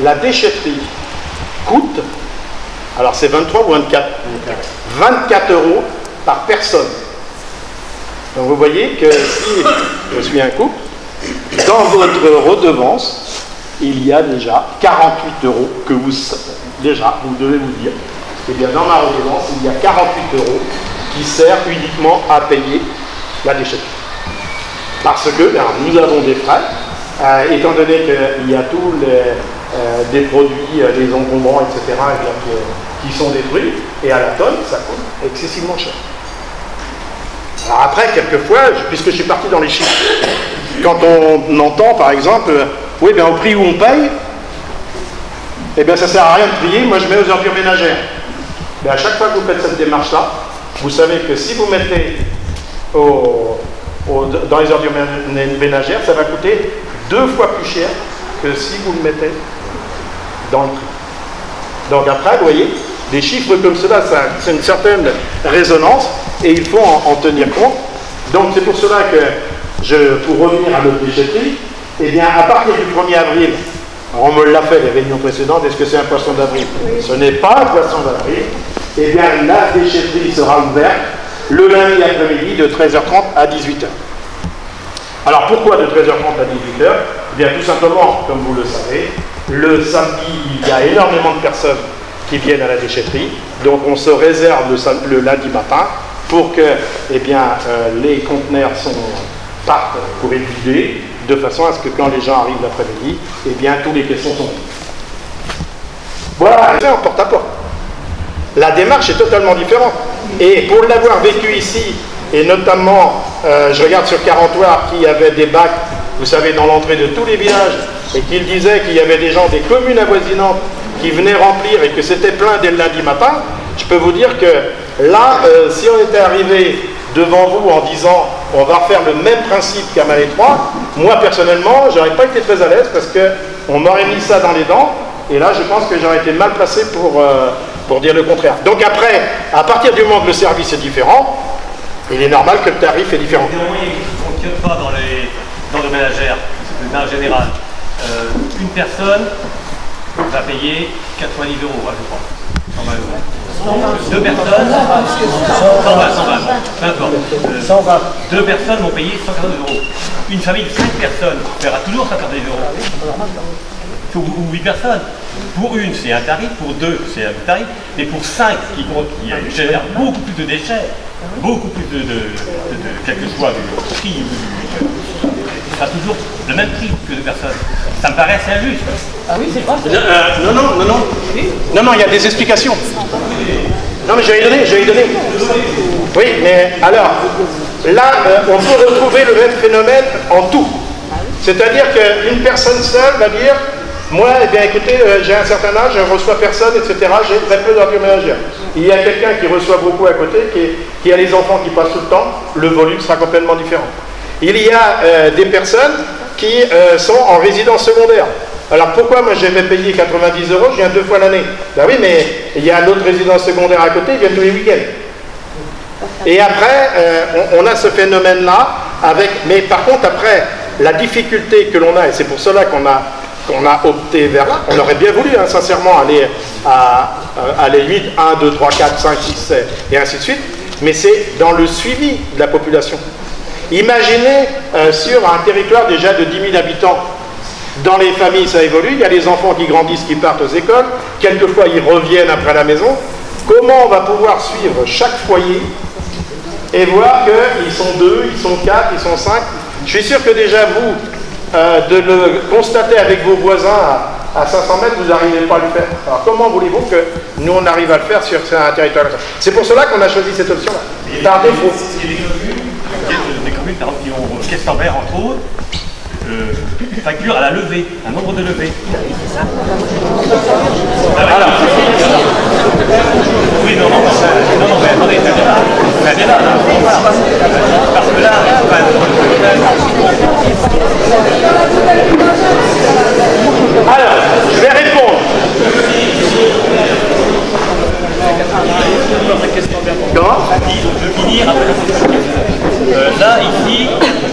[SPEAKER 1] La déchetterie coûte, alors c'est 23 ou 24 24 € par personne. Donc vous voyez que si je suis un couple, dans votre redevance, il y a déjà 48 € que vous devez vous dire. Eh bien, dans ma redevance, il y a 48 € qui servent uniquement à payer la déchetterie. Parce que ben, nous avons des frais, étant donné qu'il y a tous des produits, des encombrants, etc., qui sont détruits, et à la tonne, ça coûte excessivement cher. Alors après, quelquefois, puisque je suis parti dans les chiffres, quand on entend, par exemple, oui, bien au prix où on paye, eh bien ça ne sert à rien de payer, moi je mets aux ordures ménagères. Mais à chaque fois que vous faites cette démarche-là, vous savez que si vous mettez dans les ordures ménagères, ça va coûter 2 fois plus cher que si vous le mettez dans le prix. Donc après, vous voyez, des chiffres comme cela, c'est une certaine résonance et il faut en tenir compte. Donc c'est pour cela que, pour revenir à notre déchetterie, eh bien à partir du 1er avril, on me l'a fait les réunions précédentes, est-ce que c'est un poisson d'avril? Ce n'est pas un poisson d'avril. Eh bien la déchetterie sera ouverte le lundi après-midi de 13h30 à 18h. Alors pourquoi de 13h30 à 18h? Eh bien tout simplement, comme vous le savez, le samedi, il y a énormément de personnes qui viennent à la déchetterie, donc on se réserve le lundi matin pour que eh bien, les conteneurs partent pour être vidés, de façon à ce que quand les gens arrivent l'après-midi, eh bien tous les caissons sont vides. Voilà, c'est en porte-à-porte. La démarche est totalement différente. Et pour l'avoir vécu ici, et notamment, je regarde sur Carenfoire qui avait des bacs, vous savez, dans l'entrée de tous les villages, et qu'il disait qu'il y avait des gens des communes avoisinantes qui venaient remplir et que c'était plein dès le lundi matin, je peux vous dire que là, si on était arrivé devant vous en disant on va refaire le même principe qu'à Malétroit, moi personnellement, j'aurais pas été très à l'aise parce qu'on m'aurait mis ça dans les dents, et là je pense que j'aurais été mal placé pour dire le contraire. Donc après, à partir du moment que le service est différent, il est normal que le tarif est différent.
[SPEAKER 4] On ne tient pas dans le ménagère, en général. Une personne va payer 90 €, je crois. 120 €. Deux personnes, 120, peu importe. Deux personnes vont payer 140 €. Une famille de 5 personnes paiera toujours 140 €. Ou 8 personnes. Pour une, c'est un tarif, pour deux, c'est un tarif, mais pour 5 qui génèrent beaucoup plus de déchets, beaucoup plus de quel que soit du prix, ça sera toujours le même prix que deux personnes. Ça me paraît assez injuste.
[SPEAKER 5] Ah oui, c'est pas ça.
[SPEAKER 1] Non, il y a des explications. Non, mais je vais y donner. Oui, mais alors, là, on peut retrouver le même phénomène en tout. C'est-à-dire qu'une personne seule va dire, moi, eh bien, écoutez, j'ai un certain âge, je ne reçois personne, etc., j'ai très peu d'ordures ménagères. Il y a quelqu'un qui reçoit beaucoup à côté, qui a les enfants qui passent tout le temps, le volume sera complètement différent. Il y a des personnes qui sont en résidence secondaire. Alors pourquoi moi je vais payer 90 €, je viens 2 fois l'année? Ben oui, mais il y a une autre résidence secondaire à côté, ils viennent tous les week-ends. Et après, on a ce phénomène-là, mais par contre après, la difficulté que l'on a, et c'est pour cela qu'on a qu'on a opté vers là. On aurait bien voulu, hein, sincèrement, aller à la limite 1, 2, 3, 4, 5, 6, 7, et ainsi de suite. Mais c'est dans le suivi de la population. Imaginez sur un territoire déjà de 10 000 habitants, dans les familles ça évolue, il y a des enfants qui grandissent, qui partent aux écoles, quelquefois ils reviennent après la maison. Comment on va pouvoir suivre chaque foyer et voir qu'ils sont 2, ils sont 4, ils sont 5? Je suis sûr que déjà vous, de le constater avec vos voisins à 500 mètres, vous n'arrivez pas à le faire. Alors comment voulez-vous que nous on arrive à le faire sur un territoire comme ça? C'est pour cela qu'on a choisi cette option-là. Par défaut.
[SPEAKER 4] Il y a des communes, par exemple, qui ont Questenberg, entre autres, facture à la levée, un nombre de levées.
[SPEAKER 1] Voilà.
[SPEAKER 4] Oui, non, mais attendez, c'est là, parce que là,
[SPEAKER 1] alors, je vais répondre. Comment?
[SPEAKER 4] Je vais finir après. Là, ici,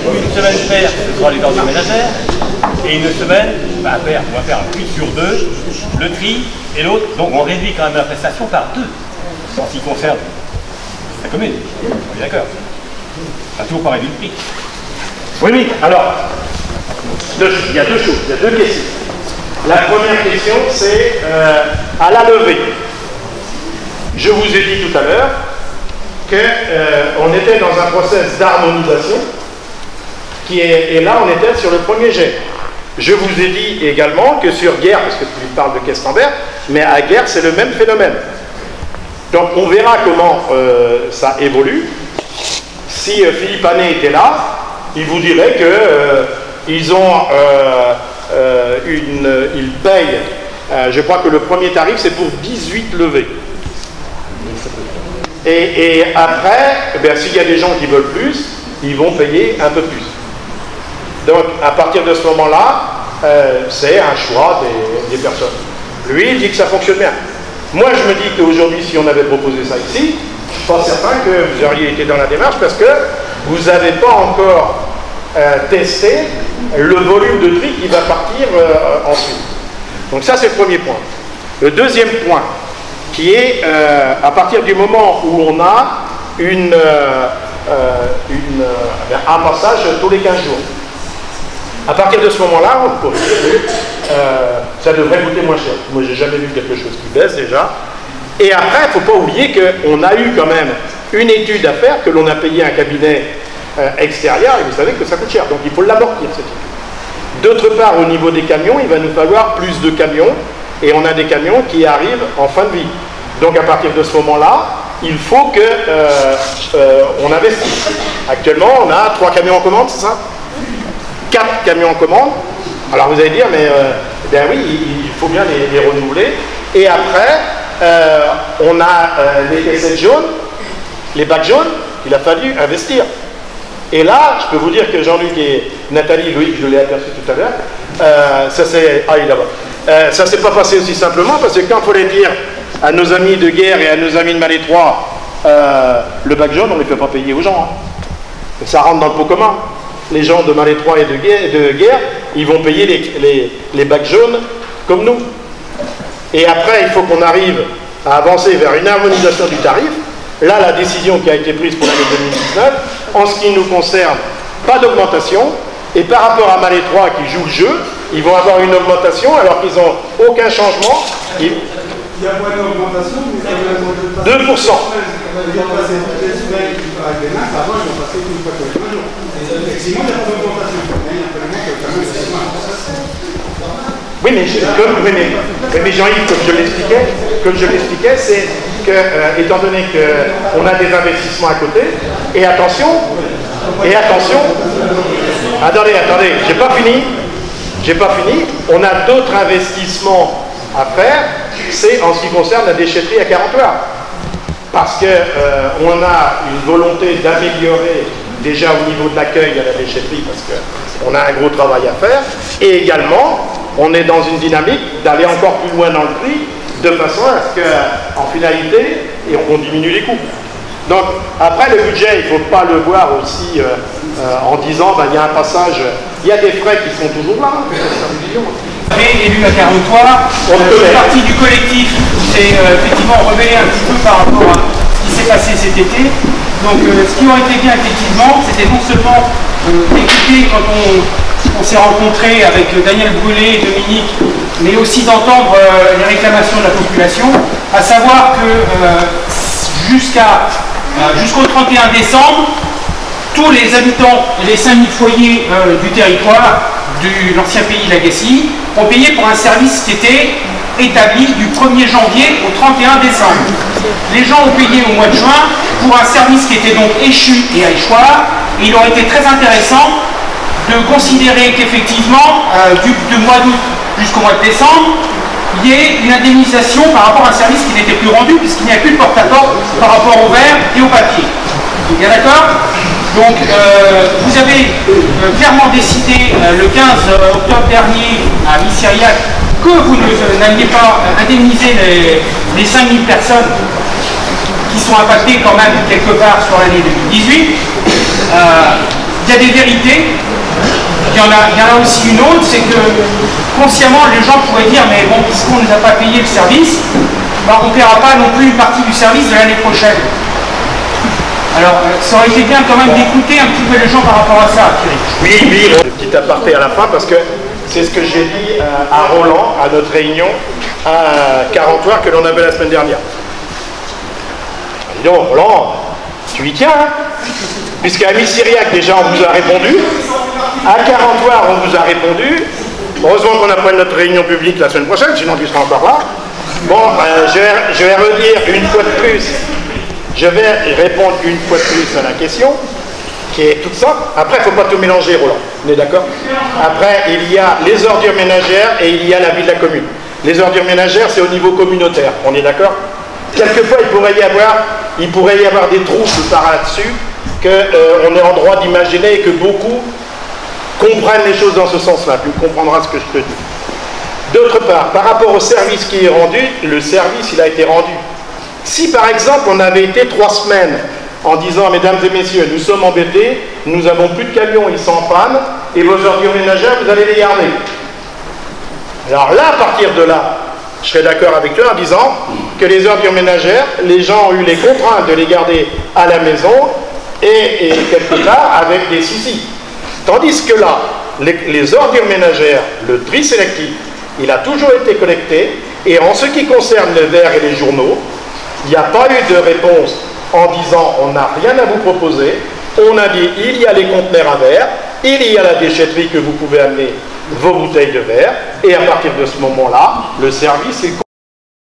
[SPEAKER 4] une semaine paire, ce sera les ordures ménagères, et une semaine, paire, on va faire une sur 2, le tri et l'autre. Donc on réduit quand même la prestation par 2, en ce qui concerne la commune. On est d'accord. Ça a toujours pas réduit le prix.
[SPEAKER 1] Oui, alors, il y a deux choses, il y a deux questions. La première question, c'est à la levée. Je vous ai dit tout à l'heure qu'on était dans un process d'harmonisation et là on était sur le premier jet. Je vous ai dit également que sur Guerre, parce que tu parles de Questenberg, mais à Guerre c'est le même phénomène. Donc on verra comment ça évolue. Si Philippe Hannet était là, il vous dirait que ils payent, je crois que le premier tarif c'est pour 18 levées. Et après, s'il y a des gens qui veulent plus, ils vont payer un peu plus. Donc, à partir de ce moment-là, c'est un choix des personnes. Lui, il dit que ça fonctionne bien. Moi, je me dis qu'aujourd'hui, si on avait proposé ça ici, je suis pas certain que vous auriez été dans la démarche parce que vous n'avez pas encore testé le volume de tri qui va partir ensuite. Donc ça, c'est le premier point. Le deuxième point, qui est à partir du moment où on a un passage tous les 15 jours. À partir de ce moment-là, ça devrait coûter moins cher. Moi, j'ai jamais vu quelque chose qui baisse déjà. Et après, il ne faut pas oublier qu'on a eu quand même une étude à faire, que l'on a payé un cabinet extérieur, et vous savez que ça coûte cher. Donc il faut l'amortir, cette étude. D'autre part, au niveau des camions, il va nous falloir plus de camions, et on a des camions qui arrivent en fin de vie. Donc à partir de ce moment-là, il faut qu'on investisse. Actuellement, on a 3 camions en commande, c'est ça? 4 camions en commande. Alors vous allez dire, mais ben oui, il faut bien les renouveler. Et après, on a les caissettes jaunes, les bacs jaunes, il a fallu investir. Et là, je peux vous dire que Jean-Luc et Nathalie, Loïc, je l'ai aperçu tout à l'heure, ça c'est... Ah, il est là-bas. Ça s'est pas passé aussi simplement, parce que quand il fallait dire à nos amis de Guerre et à nos amis de Malétroit, le bac jaune, on ne les fait pas payer aux gens. Hein. Ça rentre dans le pot commun. Les gens de Malétroit et de Guerre, ils vont payer les bacs jaunes comme nous. Et après, il faut qu'on arrive à avancer vers une harmonisation du tarif. Là, la décision qui a été prise pour l'année 2019, en ce qui nous concerne, pas d'augmentation. Et par rapport à Malétroit qui joue le jeu, ils vont avoir une augmentation alors qu'ils n'ont aucun changement.
[SPEAKER 5] Il y a moins d'augmentation, mais il y a
[SPEAKER 1] 2%.
[SPEAKER 5] Ils vont passer toutes les semaines avec les mains, avant ils vont passer une fois tous les jours. Effectivement, il y a pas d'augmentation. Il y a quand même c'est moins.
[SPEAKER 1] Oui, mais Jean-Yves, comme je l'expliquais, c'est que, étant donné qu'on a des investissements à côté, et attention, attendez, j'ai pas fini, on a d'autres investissements à faire, c'est en ce qui concerne la déchetterie à Carentoir. Parce qu'on a une volonté d'améliorer déjà au niveau de l'accueil à la déchetterie, parce qu'on a un gros travail à faire, et également, on est dans une dynamique d'aller encore plus loin dans le prix, de façon à ce qu'en finalité, on diminue les coûts. Donc, après, le budget, il ne faut pas le voir aussi en disant, il y a un passage, il y a des frais qui sont toujours là,
[SPEAKER 6] Élu à Carentois, une partie du collectif s'est effectivement rebellé un petit peu par rapport à ce qui s'est passé cet été. Donc ce qui aurait été bien effectivement, c'était non seulement d'écouter quand on s'est rencontré avec Daniel Brûlé et Dominique, mais aussi d'entendre les réclamations de la population, à savoir que jusqu'au 31 décembre, tous les habitants et les 5000 foyers du territoire de l'ancien pays Lagacy ont payé pour un service qui était établi du 1er janvier au 31 décembre. Les gens ont payé au mois de juin pour un service qui était donc échu et à échoir. Et il aurait été très intéressant de considérer qu'effectivement, du mois d'août jusqu'au mois de décembre, il y ait une indemnisation par rapport à un service qui n'était plus rendu, puisqu'il n'y a plus de porte-à-porte par rapport au verre et au papier. Bien d'accord? Donc, vous avez clairement décidé le 15 octobre dernier à Missiriac que vous n'alliez pas indemniser les 5000 personnes qui sont impactées quand même quelque part sur l'année 2018. Il y a des vérités. Il y en a aussi une autre, c'est que consciemment les gens pourraient dire mais bon, puisqu'on ne nous a pas payé le service, ben, on ne paiera pas non plus une partie du service de l'année prochaine. Alors, ça aurait été bien quand même d'écouter un petit peu les gens par rapport à ça, Thierry.
[SPEAKER 1] Oui, le petit aparté à la fin, parce que c'est ce que j'ai dit à Roland, à notre réunion à Carentois que l'on avait la semaine dernière. Dis donc, Roland, tu y tiens, hein? Puisqu'à Missiriac, déjà, on vous a répondu. À Carentois, on vous a répondu. Heureusement qu'on a pas notre réunion publique la semaine prochaine, sinon tu seras encore là. Bon, je vais redire une fois de plus. Je vais répondre une fois de plus à la question, qui est toute simple. Après, il ne faut pas tout mélanger, Roland. On est d'accord? Après, il y a les ordures ménagères et il y a la vie de la commune. Les ordures ménagères, c'est au niveau communautaire. On est d'accord? Quelquefois, il pourrait y avoir des troubles par là-dessus, qu'on est en droit d'imaginer et que beaucoup comprennent les choses dans ce sens-là. Tu comprendras ce que je te dis. D'autre part, par rapport au service qui est rendu, le service, il a été rendu. Si par exemple on avait été 3 semaines en disant mesdames et messieurs, nous sommes embêtés, nous n'avons plus de camions, ils sont en panne, et vos ordures ménagères, vous allez les garder. Alors là, à partir de là, je serais d'accord avec toi en disant que les ordures ménagères, les gens ont eu les contraintes de les garder à la maison et quelque part avec des soucis. Tandis que là, les ordures ménagères, le tri sélectif, il a toujours été collecté, et en ce qui concerne les verres et les journaux, il n'y a pas eu de réponse en disant on n'a rien à vous proposer. On a dit il y a les conteneurs à verre, il y a la déchetterie que vous pouvez amener vos bouteilles de verre, et à partir de ce moment-là, le service est